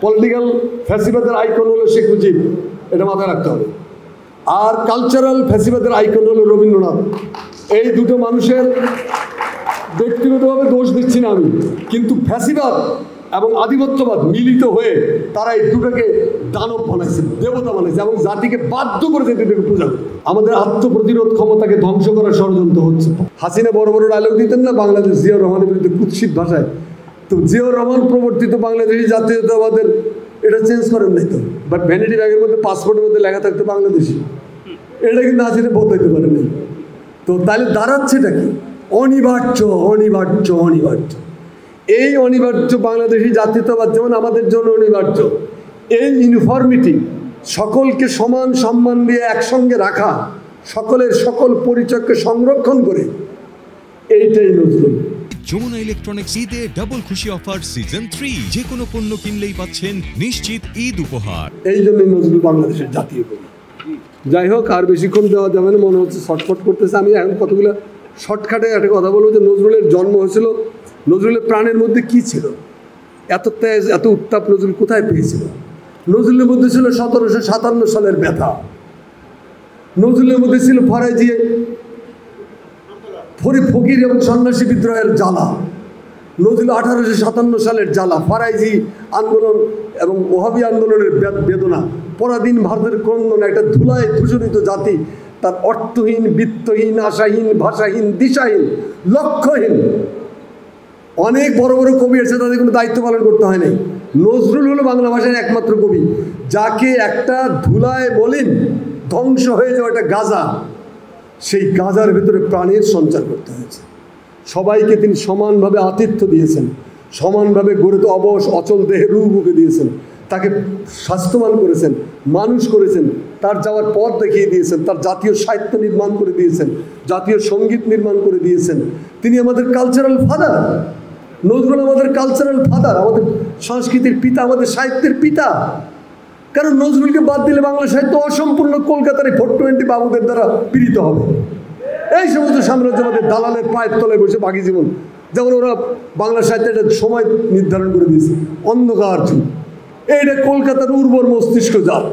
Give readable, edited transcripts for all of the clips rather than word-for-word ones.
Political ফ্যাসিবাদের icon হলো শেখ মুজিব, এটা মাথায় রাখতে হবে। আর কালচারাল ফ্যাসিবাদের আইকন হলো রবীন্দ্রনাথ। এই দুটো মানুষের ব্যক্তিগতভাবে দোষ দিচ্ছি না আমি, কিন্তু ফ্যাসিবাদ এবং আধিপত্যবাদ মিলিত হয়ে তারা এই দুটোকে দানব বানাইছে, দেবতা বানাইছে এবং জাতিকে বাধ্য করেছে দুটোকে পূজা করতে। আমাদের আত্মপ্রতিরোধ ক্ষমতাকে ধ্বংস করার ষড়যন্ত্র হচ্ছে। হাসিনা বড় বড় ডায়লগ দিতেন না বাংলাদেশ জিয়াউর রহমানের বিরুদ্ধে কুৎসিত ভাষায়, তো জিয়াউর রহমান প্রবর্তিত বাংলাদেশি জাতীয়তাবাদের এটা চেঞ্জ করেন নাই তো, বাট ভ্যানিটি ব্যাগের মধ্যে পাসপোর্টের মধ্যে লেখা থাকতো বাংলাদেশি, এটা কিন্তু হাসিনা বদলাইতে পারেন নাই। তো তাহলে দাঁড়াচ্ছেটা কি? অনিবার্য অনিবার্য অনিবার্য। এই অনিবার্য বাংলাদেশি জাতীয়তাবাদ যেমন আমাদের জন্য অনিবার্য, এই ইউনিফর্মিটি, সকলকে সমান সম্মান দিয়ে একসঙ্গে রাখা, সকলের সকল পরিচয়কে সংরক্ষণ করে, এইটাই নজরুল। যমুনা ইলেকট্রনিক্স ঈদে ডাবল খুশি অফার সিজন 3, যে কোনো পণ্য কিনলেই পাচ্ছেন নিশ্চিত ঈদ উপহার। এই জন্যই নজরুল বাংলাদেশের জাতীয় কবি। যাই হোক, আর বেশিক্ষণ দেওয়া যাবে না, মনে হচ্ছে শর্টকাট করতেছে। আমি এখন কতগুলো শর্টকাটে একটা কথা বলবো যে নজরুলের জন্ম হয়েছিল, নজরুলের প্রাণের মধ্যে কি ছিল, এত তেজ এত উত্তাপ নজরুল কোথায় পেয়েছিল? নজরুলের মধ্যে ছিল 1757 সালের ব্যথা, নজরুলের মধ্যে ছিল ফরাজি ফকির এবং সন্ন্যাসী বিদ্রোহের জ্বালা, নজরুল 1857 সালের জ্বালা, ফরাজি আন্দোলন এবং ওহাবি আন্দোলনের বেদনা, পরাধীন ভারতের ক্রন্দন, একটা ধুলায় ধূসরিত জাতি, তার অর্থহীন, বিত্তহীন, আশাহীন, ভাষাহীন, দিশাহীন, লক্ষ্যহীন। অনেক বড় বড় কবি আছে, তাদের কোনো দায়িত্ব পালন করতে হয় নাই। নজরুল হলো বাংলা ভাষার একমাত্র কবি যাকে একটা ধুলায় মলিন ধ্বংস হয়ে যাওয়া একটা গাজা, সেই গাজার ভেতরে প্রাণের সঞ্চার করতে হয়েছে। সবাইকে তিনি সমানভাবে আতিথ্য দিয়েছেন, সমানভাবে গড়ে তো অবশ অচল দেহে রূপ বুকে দিয়েছেন, তাকে স্বাস্থ্যবান করেছেন, মানুষ করেছেন, তার যাওয়ার পথ দেখিয়ে দিয়েছেন, তার জাতীয় সাহিত্য নির্মাণ করে দিয়েছেন, জাতীয় সঙ্গীত নির্মাণ করে দিয়েছেন। তিনি আমাদের কালচারাল ফাদার। নজরুল আমাদের কালচারাল ফাদার, আমাদের সংস্কৃতির পিতা, আমাদের সাহিত্যের পিতা। কারণ নজরুলকে বাদ দিলে বাংলা সাহিত্য অসম্পূর্ণ, কলকাতার এই 420 বাবুদের দ্বারা পীড়িত হবে। এই সমস্ত সাম্রাজ্যবাদের দালালের পায়ের তলায় বসে বাকি জীবন, যেমন ওরা বাংলা সাহিত্যের একটা সময় নির্ধারণ করে দিয়েছে, অন্ধকার যুগ। এইটা কলকাতার উর্বর মস্তিষ্ক জাত,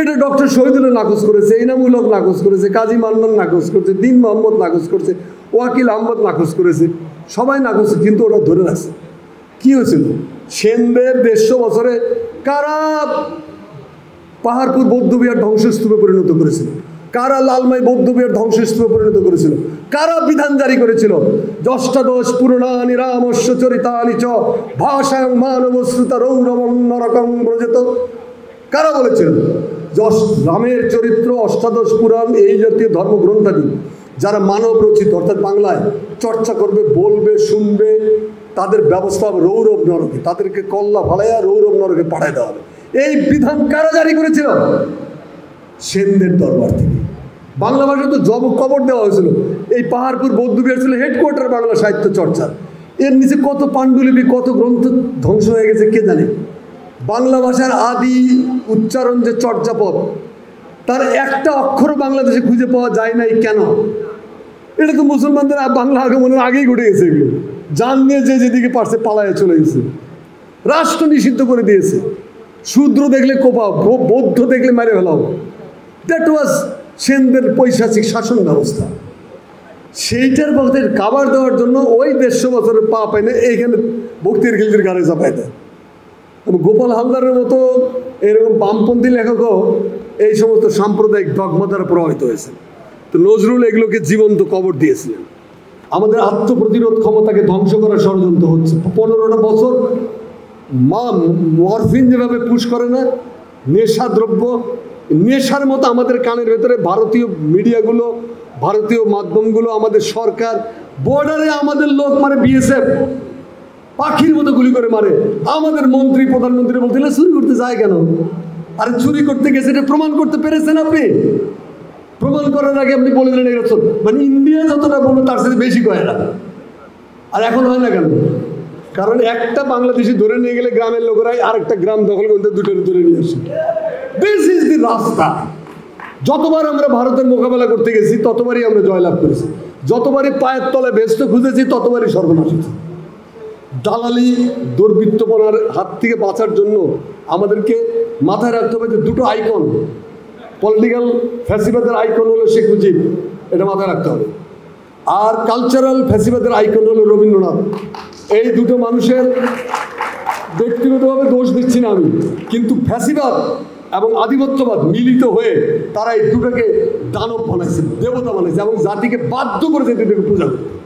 এটা ডক্টর শহীদুল্লাহ নাকচ করেছে, ইনামুল হক নাকচ করেছে, কাজী মান্নান নাকচ করেছে, দিন মোহাম্মদ নাকচ করেছে, ওয়াকিল আহমদ নাকচ করেছে, সবাই নাকচ, কিন্তু ওরা ধরে রাখছে। কী হয়েছিল? সেনদের 150 বছরে কারা পাহাড়পুর বৌদ্ধবিহার ধ্বংসস্তূপে পরিণত করেছিল, কারা লালমাই বৌদ্ধবিহার ধ্বংসস্তূপে পরিণত করেছিল, কারা বিধান জারি করেছিল, অষ্টাদশ পুরাণানি রামস্য চরিতানি চ ভাষায়ং মানবশ্রুতা রৌরবং নরকং ব্রজেত, কারা বলেছিল? রামের চরিত্র, অষ্টাদশ পুরাণ, এই জাতীয় ধর্মগ্রন্থাদি যারা মানব রচিত, অর্থাৎ বাংলায় চর্চা করবে, বলবে, শুনবে, তাদের ব্যবস্থা হবে রৌরব নরকে, তাদেরকে কল্লা ফালাইয়া রৌরব নরকে পাঠায় দেওয়া হবে। এই বিধান কারা জারি করেছিল? সেনদের দরবার থেকে। বাংলা ভাষা তো কবর দেওয়া হয়েছিল। এই পাহাড়পুর বৌদ্ধবিহার ছিল হেডকোয়ার্টার বাংলা সাহিত্য চর্চার। এর নিচে কত পাণ্ডুলিপি, কত গ্রন্থ ধ্বংস হয়ে গেছে কে জানে। বাংলা ভাষার আদি উচ্চারণ যে চর্যাপদ, তার একটা অক্ষর বাংলাদেশে খুঁজে পাওয়া যায় নাই কেন? এটা তো মুসলমানদের বাংলা আগমনের আগেই ঘটে গেছে। এগুলো জান নিয়ে যে যেদিকে পারছে পালায় চলে গেছে, রাষ্ট্র নিষিদ্ধ করে দিয়েছে। শূদ্র দেখলে কোপাও, বৌদ্ধ দেখলে মেরে ফেলাও। দ্যাট ওয়াজ সেনদের পৈশাচিক শাসন ব্যবস্থা। সেইটার ভক্তের কাবার দেওয়ার জন্য ওই 150 বছরের পা পায় না, এইখানে ভক্তির খিলজির গাড়ি চাপায় দেয়। এবং গোপাল হালদারের মতো এরকম বামপন্থী লেখকও এই সমস্ত সাম্প্রদায়িক ডগমা দ্বারা প্রভাবিত হয়েছে। তো নজরুল এগুলোকে জীবন্ত কবর দিয়েছিলেন। আমাদের আত্মপ্রতিরোধ ক্ষমতাকে ধ্বংস করার ষড়যন্ত্র হচ্ছে। 15টা বছর মরফিন যেভাবে পুশ করে না, নেশা দ্রব্য, নেশার মতো আমাদের কানের ভেতরে ভারতীয় মিডিয়াগুলো, ভারতীয় মাধ্যমগুলো, আমাদের সরকার, বর্ডারে আমাদের লোক মারে, বিএসএফ পাখির মতো গুলি করে মারে। আমাদের মন্ত্রী প্রধানমন্ত্রী বলতে চুরি করতে যায় কেন? আরে চুরি করতে গেছে, এটা প্রমাণ করতে পেরেছেন আপনি? প্রমাণ করার আগে আপনি বলে দিলেন এরা মানে ইন্ডিয়া যতটা বলবো তার সাথে বেশি কয় না। আর এখন হয় না কেন? কারণ একটা বাংলাদেশি ধরে নিয়ে গেলে গ্রামের লোকেরাই আরেকটা গ্রাম দখল করতে দুটোর ধরে নিয়ে আসে। দিস ইজ দি রাস্তা। যতবার আমরা ভারতের মোকাবেলা করতে গেছি ততবারই আমরা জয়লাভ করেছি, যতবারই পায়ের তলায় ভেস্ত খুঁজেছি ততবারই সর্বনাশ হয়েছে। দালালি দুর্বৃত্তপনার হাত থেকে বাঁচার জন্য আমাদেরকে মাথায় রাখতে হবে যে দুটো আইকন, পলিটিক্যাল ফ্যাসিবাদের আইকন হলো শেখ মুজিব, এটা মাথায় রাখতে হবে, আর কালচারাল ফ্যাসিবাদের আইকন হলো রবীন্দ্রনাথ। এই দুটো মানুষের ব্যক্তিগতভাবে দোষ দিচ্ছি না আমি, কিন্তু ফ্যাসিবাদ এবং আধিপত্যবাদ মিলিত হয়ে তারা এই দুটোকে দানব বানাইছে, দেবতা বানাইছে এবং জাতিকে বাধ্য করেছে দুটোকে পূজা করতে।